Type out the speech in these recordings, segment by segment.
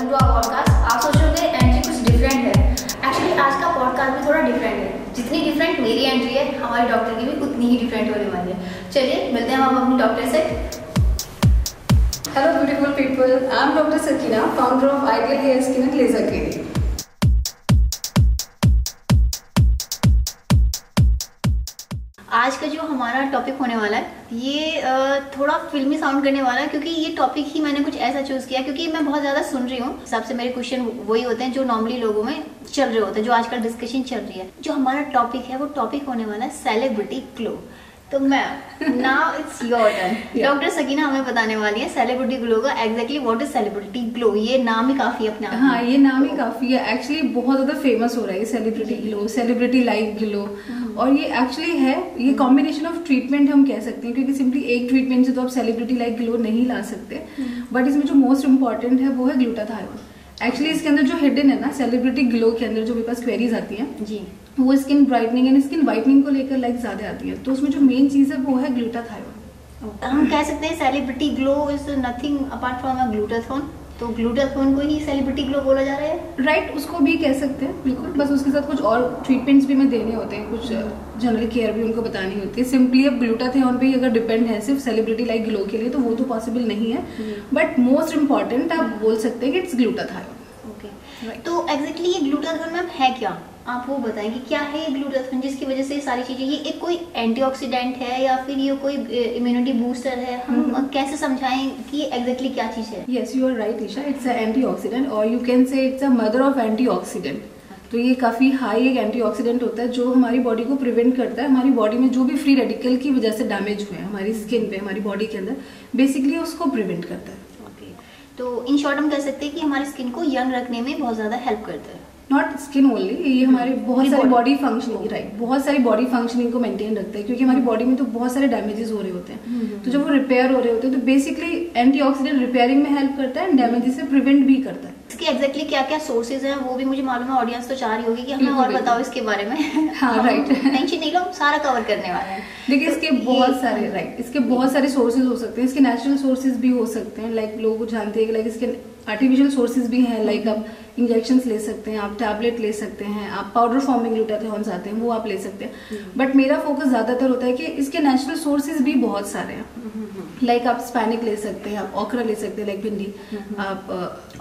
To our podcast. आप सोच रहे होंगे एंट्री कुछ डिफरेंट है। एक्चुअली आज का पॉडकास्ट भी थोड़ा डिफरेंट है। जितनी डिफरेंट मेरी एंट्री है, हमारी डॉक्टर की भी उतनी ही डिफरेंट होने वाली है। चलिए मिलते हैं हम अपनी डॉक्टर से। Hello beautiful people, I am Dr. Sakina, founder of Ideal Hair Skin and Laser Clinic. आज का जो हमारा टॉपिक होने वाला है ये थोड़ा फिल्मी साउंड करने वाला है, क्योंकि ये टॉपिक ही मैंने कुछ ऐसा चूज किया क्योंकि मैं बहुत ज़्यादा सुन रही हूँ। सबसे मेरे क्वेश्चन वही होते हैं जो नॉर्मली लोगों में चल रहे होते हैं, जो आजकल डिस्कशन चल रही है। जो हमारा टॉपिक है वो टॉपिक होने वाला है सेलिब्रिटी ग्लो। तो मैं now it's your turn. Doctor Sakina हमें बताने वाली है सेलिब्रिटी ग्लो का exactly what is celebrity glow. ये नाम ही काफी अपने आप। हाँ, ये नाम ही काफी है। एक्चुअली बहुत ज्यादा फेमस हो रहा है celebrity glow, celebrity like glow. और ये एक्चुअली है, ये कॉम्बिनेशन ऑफ ट्रीटमेंट हम कह सकते हैं, क्योंकि सिंपली एक ट्रीटमेंट से तो आप सेलिब्रिटी लाइक ग्लो नहीं ला सकते। बट इसमें जो मोस्ट इम्पॉर्टेंट है वो है ग्लूटाथायोन। एक्चुअली इसके अंदर जो हिडन है ना सेलिब्रिटी ग्लो के अंदर, जो मेरे पास क्वेरीज आती हैं जी, वो skin brightening and skin whitening को लेकर ज्यादा आती है। तो उसमें जो मेन चीज है वो है ग्लूटाथायोन। हम कह सकते हैं celebrity glow is nothing apart from a glutathione. तो ग्लूटाथोन को ही सेलिब्रिटी ग्लो बोला जा रहा है, राइट? उसको भी कह सकते हैं बिल्कुल। बस उसके साथ कुछ और ट्रीटमेंट्स भी में देने होते हैं, कुछ जनरल केयर भी उनको बतानी होती है। सिंपली अब ग्लूटाथायोन पे अगर डिपेंड है सिर्फ सेलिब्रिटी लाइक ग्लो के लिए तो वो तो पॉसिबल नहीं है। बट मोस्ट इम्पॉर्टेंट आप बोल सकते हैं कि इट्स ग्लूटाथायोन। तो एग्जैक्टली ये ग्लूटाथोन मैम है क्या? आप वो बताएं कि क्या है ये ग्लूटाथोन जिसकी वजह से ये सारी चीजें, ये एक कोई एंटीऑक्सीडेंट है या फिर ये कोई इम्यूनिटी बूस्टर है? हम कैसे समझाएं कि ये एग्जैक्टली क्या चीज है? Yes, you are right Isha, it's a antioxidant और you can say it's a mother of antioxidant. तो ये काफी हाई एक एंटीऑक्सीडेंट होता है जो हमारी बॉडी को प्रिवेंट करता है, हमारी बॉडी में जो भी फ्री रेडिकल की वजह से डैमेज हुए हैं हमारी स्किन पे, हमारी बॉडी के अंदर, बेसिकली उसको प्रिवेंट करता है। तो इन शॉर्ट हम कह सकते हैं कि हमारी स्किन को यंग रखने में बहुत ज्यादा हेल्प करता है। नॉट स्किन ओनली, ये हमारे बहुत सारी बॉडी फंक्शनिंग, राइट, बहुत सारी बॉडी फंक्शनिंग को मेंटेन रखता है, क्योंकि हमारी बॉडी में तो बहुत सारे डैमेजेस हो रहे होते हैं। तो जब वो रिपेयर हो रहे होते हैं तो बेसिकली एंटीऑक्सीडेंट रिपेयरिंग में हेल्प करता है, डैमेजेस से प्रिवेंट भी करता है। इसके एग्जैक्टली क्या क्या सोर्सेज हैं वो भी मुझे मालूम है। ऑडियंस तो चाह रही होगी कि हमें और बताओ इसके बारे में। हाँ, राइट, टेंशन नहीं लो, सारा कवर करने वाले हैं। देखिए इसके बहुत सारे, राइट, इसके बहुत सारे सोर्सेज हो सकते हैं। इसके नेचुरल सोर्सेज भी हो सकते हैं, लाइक लोग जानते हैं कि लाइक इसके आर्टिफिशियल सोर्सेज भी हैं, लाइक आप इंजेक्शंस ले सकते हैं, आप टैबलेट ले सकते हैं, आप पाउडर फॉर्म में ग्लूटाथायोन्स आते हैं वो आप ले सकते हैं। बट मेरा फोकस ज्यादातर होता है कि इसके नेचुरल सोर्सेज भी बहुत सारे हैं। लाइक आप स्पैनिक ले सकते हैं, आप ओकरा ले सकते हैं, लाइक भिंडी। आप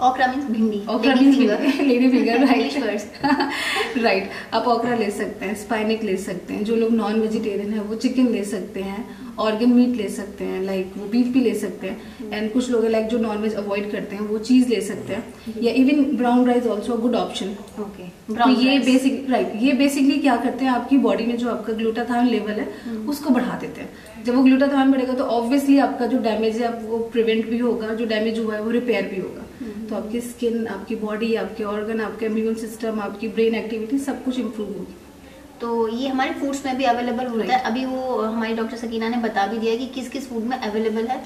ओकरा मींस भिंडी, ओकरा means lady finger, right, right. आप ओकरा ले सकते हैं, स्पैनिक ले सकते हैं। जो लोग नॉन वेजिटेरियन है वो चिकन ले सकते हैं, ऑर्गन मीट ले सकते हैं, लाइक वो बीफ भी ले सकते हैं। एंड कुछ लोग लाइक जो नॉनवेज अवॉइड करते हैं वो चीज ले सकते हैं, या even brown rice also good option. Okay, तो ये बेसिक, राइट, ये बेसिकली क्या करते हैं, आपकी बॉडी में जो आपका ग्लूटाथायोन लेवल है उसको बढ़ा देते हैं। जब वो ग्लूटाथायोन बढ़ेगा तो ऑब्वियसली आपका जो डैमेज है वो प्रिवेंट भी होगा, जो डैमेज हुआ है वो रिपेयर भी होगा। तो आपकी स्किन, आपकी बॉडी, आपके ऑर्गन, आपका इम्यून सिस्टम, आपकी ब्रेन एक्टिविटी सब कुछ इम्प्रूव होगी। तो ये हमारे फूड्स में भी अवेलेबल होता है। अभी वो हमारी डॉक्टर सकीना ने बता भी दिया कि किस किस फूड में अवेलेबल है।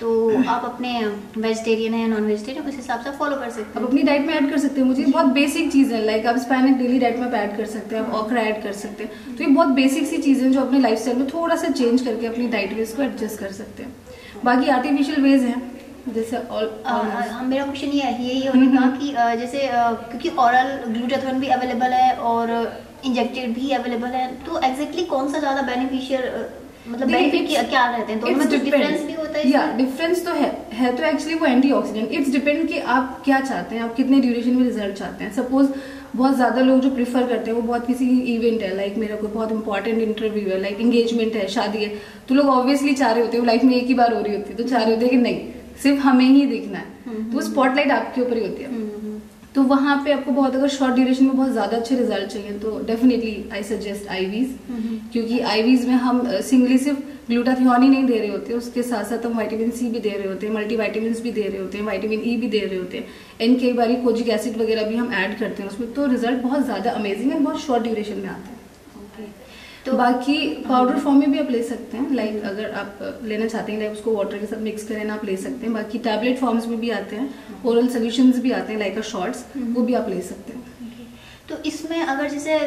तो आप अपने वेजिटेरियन है या नॉन वेजिटेरियन उस हिसाब से फॉलो कर सकते हैं, आप अपनी डाइट में ऐड कर सकते हैं। मुझे बहुत बेसिक चीज़ है, लाइक आप स्पैनिक डेली डाइट में ऐड कर सकते हैं, आप ओकरा ऐड कर सकते हैं। तो ये बहुत बेसिक सी चीज़ें जो अपने लाइफ स्टाइल में थोड़ा सा चेंज करके अपनी डाइट वेज को एडजस्ट कर सकते हैं। बाकी आर्टिफिशियल वेज हैं जैसे मेरा क्वेश्चन यही होगा कि जैसे क्योंकि ओरल ग्लूटाथायोन भी अवेलेबल है और इंजेक्टेड भी अवेलेबल है, तो एग्जैक्टली कौन सा ज्यादा बेनिफिशियल, मतलब बेनिफिट क्या रहते हैं? दोनों में तो डिफरेंस भी होता है। या डिफरेंस तो है तो एक्चुअली वो एंटीऑक्सीडेंट। इट्स डिपेंड कि आप क्या चाहते हैं, आप कितने ड्यूरेशन में रिजल्ट चाहते हैं। सपोज बहुत ज्यादा लोग जो प्रीफर करते हैं वो बहुत किसी इवेंट है, लाइक मेरा कोई बहुत इंपॉर्टेंट इंटरव्यू है, लाइक एंगेजमेंट है, शादी है, तो लोग ऑब्वियसली चाह रहे होते हैं, लाइफ में एक ही बार हो रही होती है, तो चाह रहे होते हैं कि नहीं सिर्फ हमें ही दिखना है, तो स्पॉटलाइट आपके ऊपर ही होती है। तो वहाँ पे आपको बहुत, अगर शॉर्ट ड्यूरेशन में बहुत ज्यादा अच्छे रिजल्ट चाहिए तो डेफिनेटली आई सजेस्ट आईवीज, क्योंकि आईवीज में हम सिंगली सिर्फ ग्लूटाथायोन ही नहीं दे रहे होते, उसके साथ साथ हम विटामिन सी भी दे रहे होते हैं, मल्टीविटामिन भी दे रहे होते हैं, विटामिन ई भी दे रहे होते हैं, एंड कई बार कोजिक एसिड वगैरह भी हम ऐड करते हैं उसमें। तो रिजल्ट बहुत ज्यादा अमेजिंग है, बहुत शॉर्ट ड्यूरेशन में आते हैं। तो बाकी पाउडर फॉर्म में भी आप ले सकते हैं, लाइक अगर आप लेना चाहते हैं, लाइक उसको वाटर के साथ मिक्स करें आप ले सकते हैं। बाकी टैबलेट फॉर्म्स में भी आते हैं, ओरल सोल्यूशंस भी आते हैं, लाइक शॉर्ट्स, वो भी आप ले सकते हैं। तो इसमें अगर जैसे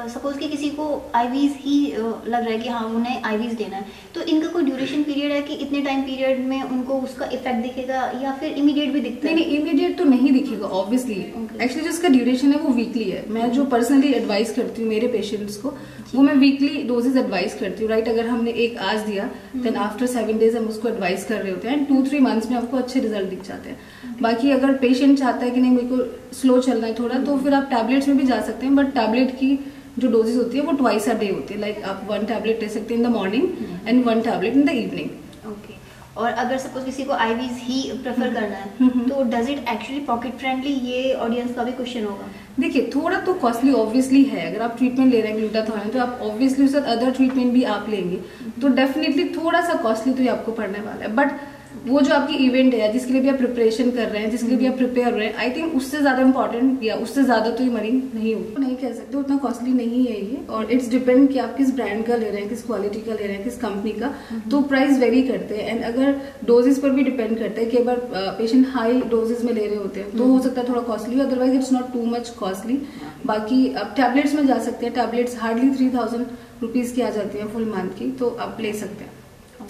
सपोज कि किसी को आईवीज ही लग रहा है कि हाँ उन्हें आईवीज देना है, तो इनका कोई ड्यूरेशन पीरियड है कि इतने टाइम पीरियड में उनको उसका इफेक्ट दिखेगा या फिर इमीडिएट भी दिखता है? नहीं, इमीडिएट तो नहीं दिखेगा ऑब्वियसली। एक्चुअली जो इसका ड्यूरेशन है वो वीकली है। मैं जो पर्सनली एडवाइस करती हूँ मेरे पेशेंट्स को, वो मैं वीकली डोजेज एडवाइस करती हूँ, राइट। अगर हमने एक आज दिया देन आफ्टर 7 days हम उसको एडवाइस कर रहे होते हैं एंड 2-3 months में आपको अच्छे रिजल्ट दिख जाते हैं। बाकी अगर पेशेंट चाहता है कि नहीं मेरे को स्लो चलना है थोड़ा, तो फिर आप टैबलेट्स में भी जा सकते हैं, बट टैबलेट की जो डोजेज होती है वो ट्वाइस अ डे होती है। लाइक आप 1 टैबलेट ले सकते हैं in the morning and 1 tablet in the evening. Okay. और अगर सपोज किसी को आईवीज ही प्रेफर करना है तो does it actually pocket friendly? ये ऑडियंस का भी क्वेश्चन होगा। देखिए थोड़ा तो कॉस्टली ऑब्वियसली है। अगर आप ट्रीटमेंट ले रहे हैं ग्लूटाथायोन तो आप ऑब्वियसली उसके साथ अदर ट्रीटमेंट भी आप लेंगे, तो डेफिनेटली थोड़ा सा कॉस्टली तो ये आपको पड़ने वाला है। बट वो जो आपकी इवेंट है जिसके लिए भी आप प्रिपरेशन कर रहे हैं, जिसके लिए भी आप प्रिपेयर रहे हैं, आई थिंक उससे ज्यादा इंपॉर्टेंट या उससे ज्यादा तो ये मरीज नहीं होगी। नहीं कह सकते उतना कॉस्टली नहीं है ये, और इट्स डिपेंड कि आप किस ब्रांड का ले रहे हैं, किस क्वालिटी का ले रहे हैं, किस कंपनी का, तो प्राइस वेरी करते हैं। एंड अगर डोजेस पर भी डिपेंड करते हैं, कई बार पेशेंट हाई डोजेस में ले रहे होते हैं तो हो सकता है थोड़ा costly, otherwise it's not too much costly. बाकी आप टैबलेट्स में जा सकते हैं, टैबलेट्स हार्डली 3000 रुपीज की आ जाती है फुल मंथ की, तो आप ले सकते हैं,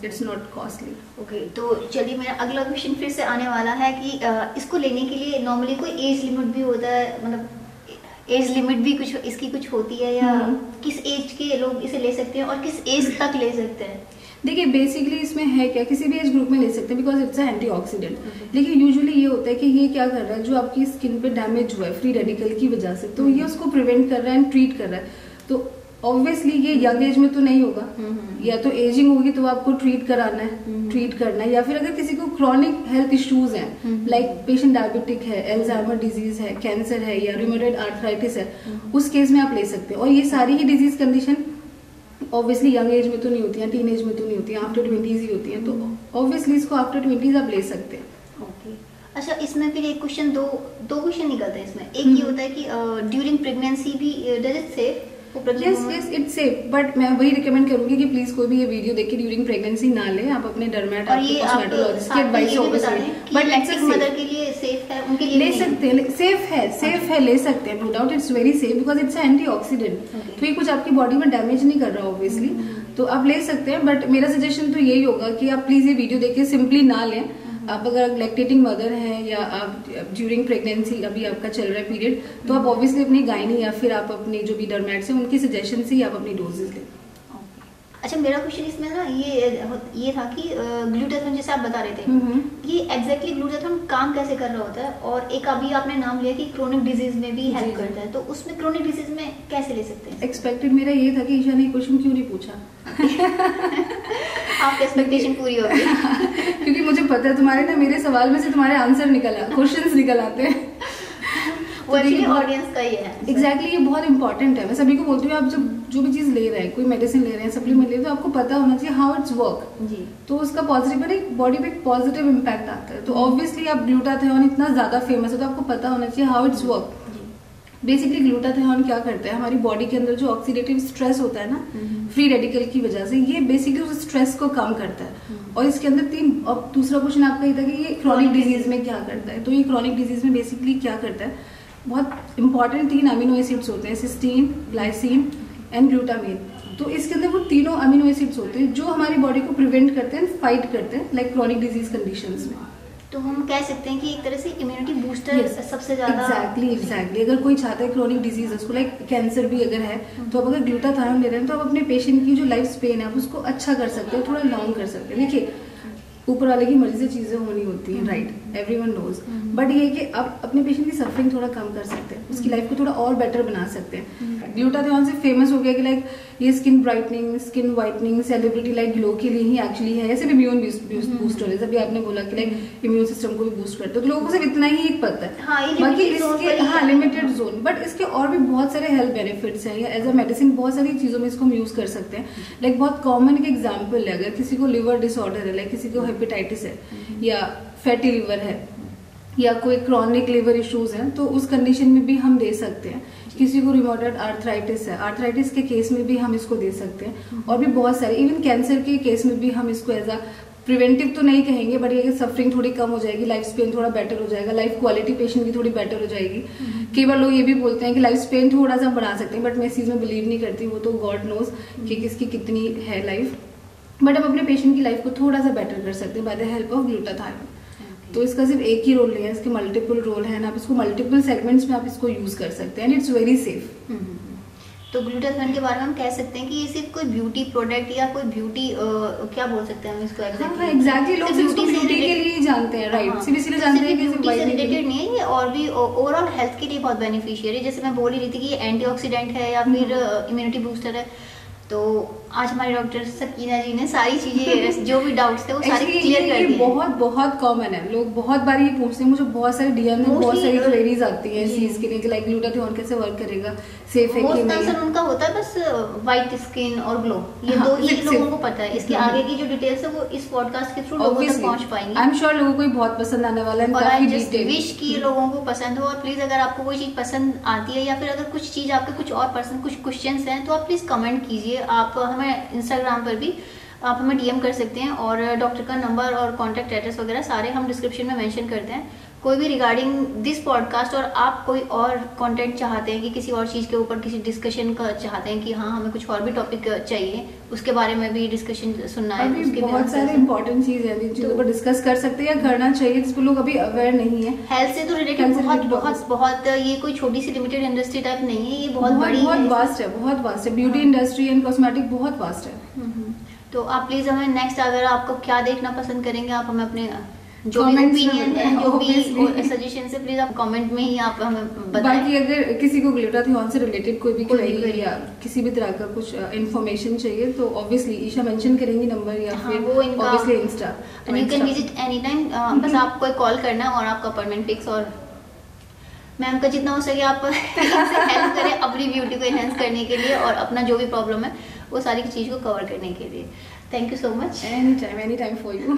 इट्स नॉट कॉस्टली। ओके, तो चलिए मेरा अगला क्वेश्चन फिर से आने वाला है कि इसको लेने के लिए नॉर्मली कोई एज लिमिट भी होता है, मतलब एज लिमिट भी कुछ इसकी कुछ होती है या किस एज के लोग इसे ले सकते हैं और किस एज तक ले सकते हैं? देखिए बेसिकली इसमें है क्या, किसी भी एज ग्रुप में ले सकते हैं बिकॉज इट्स एंटीऑक्सीडेंट। लेकिन यूजुअली ये होता है कि ये क्या कर रहा है, जो आपकी स्किन पे डैमेज हुआ है फ्री रेडिकल की वजह से, तो ये उसको प्रिवेंट कर रहा है एंड ट्रीट कर रहा है। तो ऑब्वियसली ये यंग एज में तो नहीं होगा, या तो एजिंग होगी तो आपको ट्रीट कराना है, ट्रीट करना है, या फिर अगर किसी को क्रॉनिक हेल्थ इश्यूज हैं, लाइक पेशेंट डायबिटिक है, एल्जाइमर डिजीज है, कैंसर है या रूमेटॉइड आर्थराइटिस है, उस केस में आप ले सकते हैं। और ये सारी ही disease condition obviously young age में तो नहीं होती है, टीन एज में तो नहीं होती है, आफ्टर 20s ही होती है, तो ऑब्वियसली इसको आफ्टर 20s आप ले सकते हैं। ओके। अच्छा, इसमें फिर एक क्वेश्चन, दो क्वेश्चन निकलते हैं इसमें। एक ये होता है कि ड्यूरिंग प्रेगनेंसी भी does it safe? Yes it's safe, but मैं वही रिकमेंड करूंगी कि प्लीज कोई भी ये वीडियो देख के ड्यूरिंग प्रेगनेंसी ना ले। आप अपने डर्मेट और ये कॉस्मेटोलॉजिस्ट की एडवाइस बट लैक्टिंग मदर के लिए सेफ है, उनके लिए ले सकते हैं, सेफ है, ले सकते हैं, no doubt it's very safe because it's antioxidant. तो ये कुछ आपकी बॉडी में डैमेज नहीं कर रहा ऑब्वियसली, तो आप ले सकते हैं। बट मेरा सजेशन तो यही होगा कि आप प्लीज ये वीडियो देख के सिंपली ना लें। आप अगर लैक्टेटिंग मदर है या आप ड्यूरिंग प्रेगनेंसी अभी आपका चल रहा है पीरियड, तो आप ऑब्वियसली अपनी गायनी या फिर आप अपने जो भी डर्मेट्स हैं उनकी सजेशन से ही आप अपनी डोजेज लें। अच्छा, मेरा क्वेश्चन इसमें ना ये था कि ग्लूटाथायोन जैसे आप बता रहे थे, ये एग्जैक्टली ग्लूटाथायोन काम कैसे कर रहा होता है? और एक अभी आपने नाम लिया कि क्रोनिक डिजीज में भी हेल्प करता है, तो उसमें क्रोनिक डिजीज में कैसे ले सकते हैं? एक्सपेक्टेड मेरा ये था कि ईशा ने क्वेश्चन क्यों नहीं पूछा। आपकी एक्सपेक्टेशन पूरी हो गई। क्योंकि मुझे पता है तुम्हारे ना मेरे सवाल में से तुम्हारे आंसर क्वेश्चंस निकल आते हैं। वो एक्चुअली ऑडियंस का ही है। एग्जैक्टली, ये बहुत इंपॉर्टेंट है। मैं सभी को बोलती हूँ आप जब जो भी चीज ले रहे हैं, कोई मेडिसिन ले रहे हैं, सप्लीमेंट ले रहे हैं, तो आपको पता होना चाहिए हाउ इट्स वर्क जी, तो उसका पॉजिटिव बॉडी पे एक पॉजिटिव इम्पैक्ट आता है। तो ऑब्वियसली आप ग्लूटाथायोन इतना ज्यादा फेमस है तो आपको पता होना चाहिए how it's work. Basically glutathione क्या करता है, हमारी बॉडी के अंदर जो ऑक्सीडेटिव स्ट्रेस होता है ना फ्री रेडिकल की वजह से, ये बेसिकली उस स्ट्रेस को कम करता है। और इसके अंदर और दूसरा क्वेश्चन आपका ये था कि ये क्रॉनिक डिजीज में क्या करता है। तो ये क्रॉनिक डिजीज में बेसिकली क्या करता है, बहुत इंपॉर्टेंट 3 अमीनो एसिड्स होते हैं, सिस्टीन, ग्लाइसिन एंड ग्लूटामिन। तो इसके अंदर वो तीनों अमीनो एसिड्स होते हैं जो हमारी बॉडी को प्रिवेंट करते हैं, फाइट करते हैं लाइक क्रॉनिक डिजीज कंडीशंस में। तो हम कह सकते हैं कि एक तरह से इम्यूनिटी बूस्टर सबसे ज्यादा। एग्जैक्टली अगर कोई चाहता है क्रॉनिक डिजीज उसको, लाइक कैंसर भी अगर है, तो आप अगर ग्लूटाथायोन ले रहे हैं तो आप अपने पेशेंट की जो लाइफ स्पेन है आप उसको अच्छा कर सकते हैं, थोड़ा लॉन्ग कर सकते हैं। देखिए ऊपर वाले की मर्जी से चीजें होनी होती हैं, राइट, एवरीवन नोज, बट ये कि आप अपने पेशेंट की सफरिंग थोड़ा कम कर सकते हैं, उसकी लाइफ को थोड़ा और बेटर बना सकते हैं। ग्लूटाथायोन से फेमस हो गया कि लाइक ये skin brightening, skin whitening, celebrity like glow के लिए ही एक्चुअली है। ऐसे भी इम्यून बूस्टर है, जब भी आपने बोला कि लाइक इम्यून सिस्टम को भी बूस्ट करते हैं, तो लोगों को सिर्फ इतना ही एक पता है, बाकी इसके लिमिटेड जोन, बट इसके और भी बहुत सारे हेल्थ बेनिफिट्स हैं, या एज अ मेडिसिन बहुत सारी चीजों में इसको हम यूज कर सकते हैं। लाइक बहुत कॉमन एक एग्जाम्पल है, अगर किसी को लिवर डिसऑर्डर है, लाइक किसी को हेपेटाइटिस है या फैटी लिवर है या कोई क्रॉनिक लिवर इश्यूज हैं, तो उस कंडीशन में भी हम दे सकते हैं। किसी को रूमेटॉइड आर्थराइटिस है, आर्थराइटिस के केस में भी हम इसको दे सकते हैं, और भी बहुत सारे, इवन कैंसर के केस में भी हम इसको एज अ प्रिवेंटिव तो नहीं कहेंगे, बट ये सफरिंग थोड़ी कम हो जाएगी, लाइफ स्पेन थोड़ा बेटर हो जाएगा, लाइफ क्वालिटी पेशेंट की थोड़ी बेटर हो जाएगी। कई बार लोग ये भी बोलते हैं कि लाइफ स्पेन थोड़ा सा बढ़ा सकते हैं, बट मैं इस चीज में बिलीव नहीं करती, वो तो गॉड नोज कि किसकी कितनी है लाइफ, बट हम अपने पेशेंट की लाइफ को थोड़ा सा बेटर कर सकते हैं by the help of glutathione. तो इसका सिर्फ एक ही रोल नहीं है, इसके मल्टीपल रोल है, आप इसको मल्टीपल सेगमेंट्स में आप इसको यूज कर सकते हैं, एंड इट्स वेरी सेफ। तो ग्लूटाथायोन के बारे में हम कह सकते हैं कि ये सिर्फ कोई ब्यूटी प्रोडक्ट या कोई ब्यूटी क्या बोल सकते हैं हम इसको एग्जैक्टली लोग ब्यूटी के लिए ही जानते हैं, राइट, सिर्फ इसलिए जानते हैं कि ब्यूटी से रिलेटेड नहीं है ये, और भी ओवरऑल हेल्थ के लिए बहुत बेनिफिशियल है। जैसे मैं बोल ही रही थी कि ये एंटीऑक्सीडेंट है या फिर इम्यूनिटी बूस्टर है। तो आज हमारे डॉक्टर सकीना जी ने सारी चीजें जो भी डाउट्स थे वो सारे क्लियर कर दिए। बहुत बहुत कॉमन है, लोग बहुत बार ये पूछते हैं मुझे, बहुत सारे डीएम में बहुत सारी क्वेरीज आती हैं इस चीज के लिए कि लाइक ग्लूटाथियोन कैसे वर्क करेगा, सेफ है कि नहीं। उनका होता है बस वाइट स्किन और ग्लो, ये दो ही लोगों को पता है। इसके आगे की जो डिटेल्स है वो इस पॉडकास्ट के थ्रू लोगों तक पहुंच पाएंगी। आई एम श्योर लोगों को बहुत पसंद आने वाला है, काफी डिटेल विश की लोगों को पसंद हो। और प्लीज अगर आपको कोई चीज पसंद आती है या फिर अगर कुछ चीज आपके कुछ और पसंद कुछ क्वेश्चंस हैं तो आप प्लीज कमेंट कीजिए। आप हमें इंस्टाग्राम पर भी आप हमें डीएम कर सकते हैं, और डॉक्टर का नंबर और कॉन्टैक्ट एड्रेस वगैरह सारे हम डिस्क्रिप्शन में मेंशन करते हैं। कोई भी रिगार्डिंग दिस पॉडकास्ट और आप कोई और कंटेंट चाहते हैं कि किसी और चीज़ के ऊपर किसी डिस्कशन का चाहते हैं कि हाँ हमें कुछ और भी टॉपिक चाहिए, उसके बारे में भी डिस्कशन सुनना है, उसके बहुत सारे इंपॉर्टेंट चीज है जिन चीजों पर डिस्कस कर सकते हैं या करना चाहिए जिस पर लोग अभी अवेयर नहीं है। हेल्थ से तो रिलेटेड बहुत ये कोई छोटी सी लिमिटेड इंडस्ट्री टाइप नहीं है, ये बहुत बड़ी बहुत वास्ट है। ब्यूटी इंडस्ट्री एंड कॉस्मेटिक बहुत वास्ट है। तो आप प्लीज हमें नेक्स्ट अगर आपको क्या देखना पसंद करेंगे आप हमें अपने जो भी ओपिनियन है जो भी सजेशन है प्लीज आप कमेंट में ही आप हमें बताएं। बाकी अगर किसी को ग्लूटाथियोन से रिलेटेड कोई भी क्वेरी या किसी भी तरह का कुछ इन्फॉर्मेशन चाहिए तो ऑब्वियसली ईशा मेंशन करेंगी नंबर या फिर वो इनका obviously Insta, you can visit any time. बस आपको एक कॉल करना है और आपका अपॉइंटमेंट फिक्स, और मैम का जितना हो सके आप हेल्प करें अपनी ब्यूटी को एनहेंस करने के लिए और अपना जो भी प्रॉब्लम है वो सारी चीज़ को कवर करने के लिए। Thank you so much. Any time for you.